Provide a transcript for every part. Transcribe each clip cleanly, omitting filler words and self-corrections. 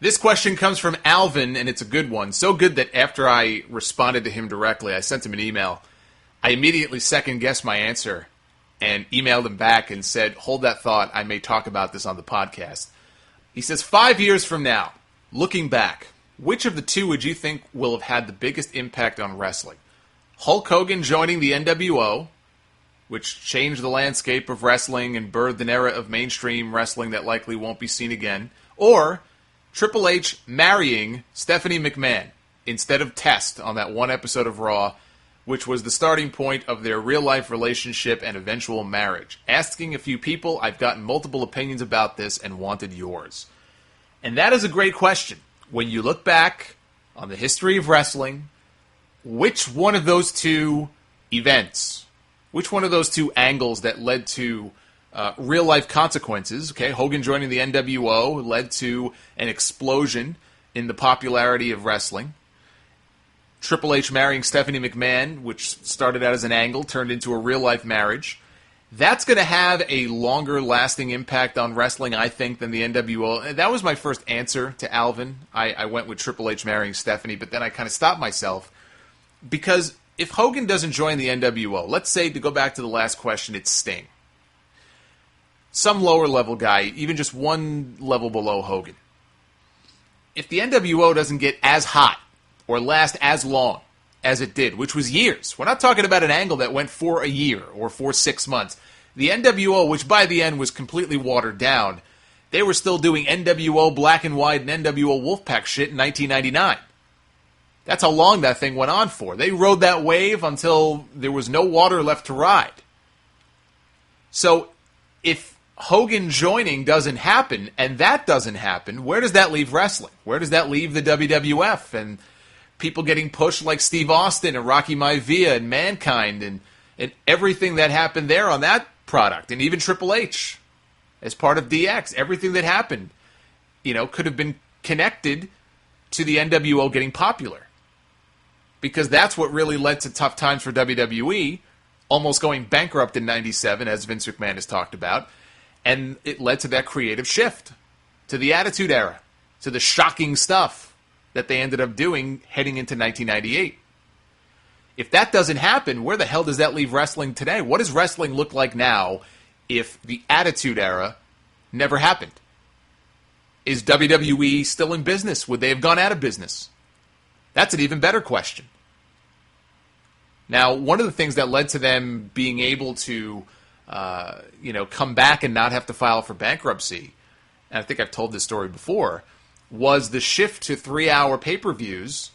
This question comes from Alvin, and it's a good one. So good that after I responded to him directly, I sent him an email. I immediately second-guessed my answer and emailed him back and said, hold that thought, I may talk about this on the podcast. He says, 5 years from now, looking back, which of the two would you think will have had the biggest impact on wrestling? Hulk Hogan joining the NWO, which changed the landscape of wrestling and birthed an era of mainstream wrestling that likely won't be seen again, or Triple H marrying Stephanie McMahon instead of Test on that one episode of Raw, which was the starting point of their real-life relationship and eventual marriage. Asking a few people, I've gotten multiple opinions about this and wanted yours. And that is a great question. When you look back on the history of wrestling, which one of those two events, which one of those two angles that led to real-life consequences, okay, Hogan joining the NWO led to an explosion in the popularity of wrestling. Triple H marrying Stephanie McMahon, which started out as an angle, turned into a real-life marriage. That's going to have a longer-lasting impact on wrestling, I think, than the NWO. And that was my first answer to Alvin. I went with Triple H marrying Stephanie, but then I kind of stopped myself. Because if Hogan doesn't join the NWO, let's say, to go back to the last question, it's Sting. Some lower-level guy, even just one level below Hogan. If the NWO doesn't get as hot or last as long as it did, which was years. We're not talking about an angle that went for a year or for 6 months. The NWO, which by the end was completely watered down, they were still doing NWO Black and White and NWO Wolfpack shit in 1999. That's how long that thing went on for. They rode that wave until there was no water left to ride. So if Hogan joining doesn't happen, and that doesn't happen, where does that leave wrestling? Where does that leave the WWF and people getting pushed like Steve Austin and Rocky Maivia and Mankind and everything that happened there on that product, and even Triple H as part of DX? Everything that happened, could have been connected to the NWO getting popular. Because that's what really led to tough times for WWE, almost going bankrupt in 97, as Vince McMahon has talked about. And it led to that creative shift, to the Attitude Era, to the shocking stuff that they ended up doing heading into 1998. If that doesn't happen, where the hell does that leave wrestling today? What does wrestling look like now if the Attitude Era never happened? Is WWE still in business? Would they have gone out of business? That's an even better question. Now, one of the things that led to them being able to come back and not have to file for bankruptcy, and I think I've told this story before, was the shift to 3-hour pay-per-views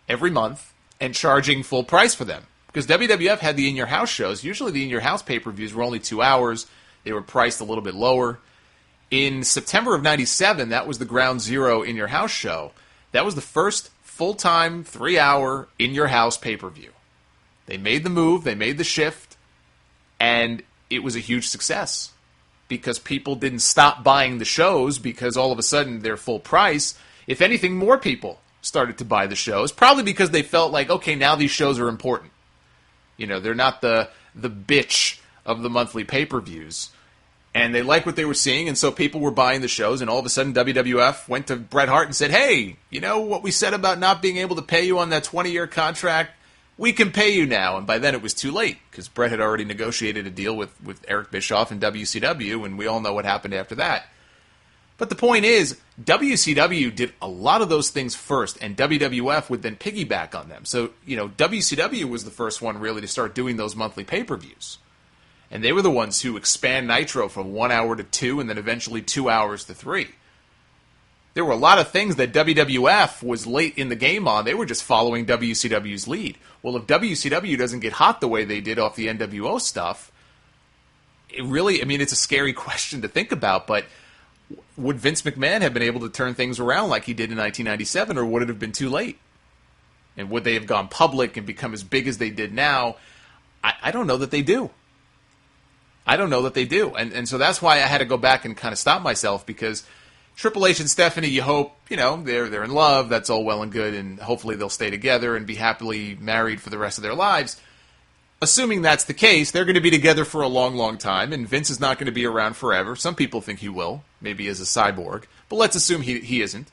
every month and charging full price for them. Because WWF had the in-your-house shows. Usually the in-your-house pay-per-views were only 2 hours. They were priced a little bit lower. In September of 97, that was the Ground Zero in-your-house show. That was the first full-time 3-hour in-your-house pay-per-view. They made the move, they made the shift, and it was a huge success because people didn't stop buying the shows because all of a sudden they're full price. If anything, more people started to buy the shows, probably because they felt like, okay, now these shows are important. They're not the bitch of the monthly pay-per-views. And they liked what they were seeing, and so people were buying the shows, and all of a sudden WWF went to Bret Hart and said, hey, what we said about not being able to pay you on that 20-year contract? We can pay you now. And by then it was too late, because Bret had already negotiated a deal with Eric Bischoff and WCW, and we all know what happened after that. But the point is, WCW did a lot of those things first, and WWF would then piggyback on them. So, WCW was the first one really to start doing those monthly pay-per-views. And they were the ones who expand Nitro from 1 hour to 2, and then eventually 2 hours to 3. There were a lot of things that WWF was late in the game on. They were just following WCW's lead. Well, if WCW doesn't get hot the way they did off the NWO stuff, it's a scary question to think about, but would Vince McMahon have been able to turn things around like he did in 1997, or would it have been too late? And would they have gone public and become as big as they did now? I don't know that they do. And so that's why I had to go back and kind of stop myself, because Triple H and Stephanie, you hope, they're in love, that's all well and good, and hopefully they'll stay together and be happily married for the rest of their lives. Assuming that's the case, they're going to be together for a long, long time, and Vince is not going to be around forever. Some people think he will, maybe as a cyborg, but let's assume he isn't.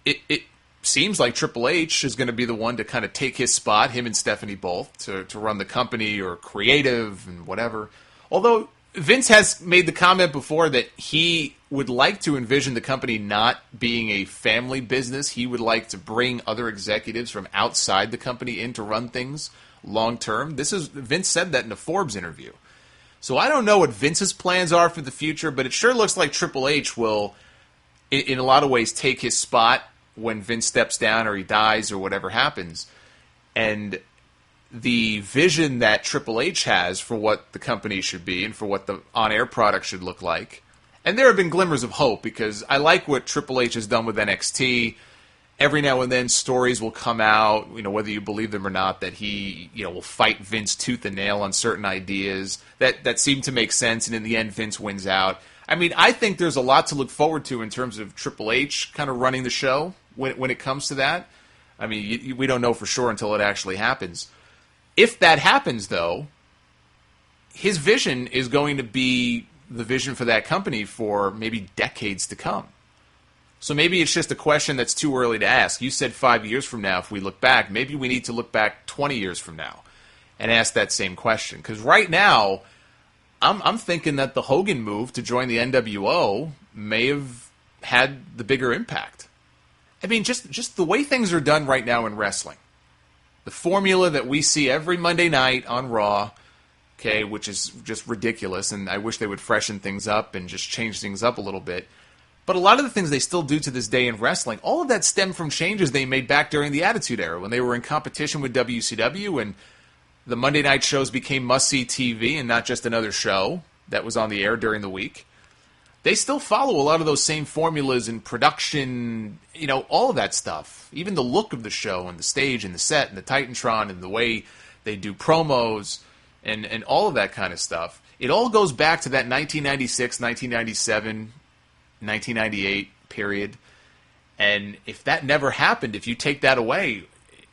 it seems like Triple H is going to be the one to kind of take his spot, him and Stephanie both, to run the company or creative and whatever. Although Vince has made the comment before that he would like to envision the company not being a family business. He would like to bring other executives from outside the company in to run things long term. Vince said that in a Forbes interview. So I don't know what Vince's plans are for the future, but it sure looks like Triple H will, in a lot of ways, take his spot when Vince steps down or he dies or whatever happens. And the vision that Triple H has for what the company should be and for what the on-air product should look like. And there have been glimmers of hope, because I like what Triple H has done with NXT. Every now and then stories will come out, whether you believe them or not, that he, will fight Vince tooth and nail on certain ideas that seem to make sense, and in the end Vince wins out. I mean, I think there's a lot to look forward to in terms of Triple H kind of running the show when it comes to that. I mean, we don't know for sure until it actually happens. If that happens, though, his vision is going to be the vision for that company for maybe decades to come. So maybe it's just a question that's too early to ask. You said 5 years from now, if we look back, maybe we need to look back 20 years from now and ask that same question. Because right now, I'm thinking that the Hogan move to join the NWO may have had the bigger impact. I mean, just the way things are done right now in wrestling. The formula that we see every Monday night on Raw, okay, which is just ridiculous, and I wish they would freshen things up and just change things up a little bit. But a lot of the things they still do to this day in wrestling, all of that stemmed from changes they made back during the Attitude Era, when they were in competition with WCW, and the Monday night shows became must-see TV and not just another show that was on the air during the week. They still follow a lot of those same formulas in production, all of that stuff. Even the look of the show and the stage and the set and the Titantron and the way they do promos and all of that kind of stuff. It all goes back to that 1996, 1997, 1998 period. And if that never happened, if you take that away,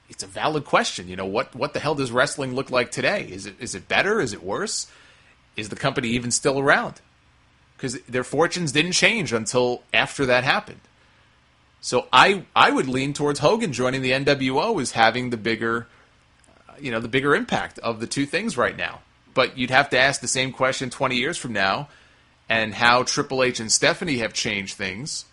it's a valid question. What the hell does wrestling look like today? Is it better? Is it worse? Is the company even still around? Because their fortunes didn't change until after that happened. So I would lean towards Hogan joining the NWO as having the bigger impact of the two things right now. But you'd have to ask the same question 20 years from now, and how Triple H and Stephanie have changed things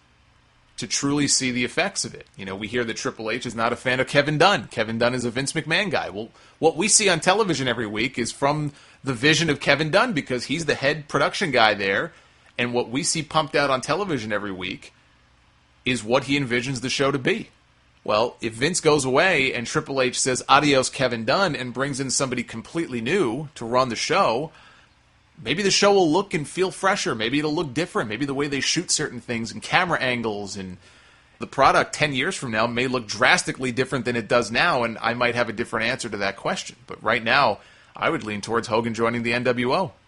to truly see the effects of it. We hear that Triple H is not a fan of Kevin Dunn. Kevin Dunn is a Vince McMahon guy. Well, what we see on television every week is from the vision of Kevin Dunn, because he's the head production guy there, and what we see pumped out on television every week is what he envisions the show to be. Well, if Vince goes away and Triple H says adios Kevin Dunn and brings in somebody completely new to run the show, maybe the show will look and feel fresher. Maybe it'll look different. Maybe the way they shoot certain things and camera angles and the product 10 years from now may look drastically different than it does now, and I might have a different answer to that question. But right now, I would lean towards Hogan joining the NWO.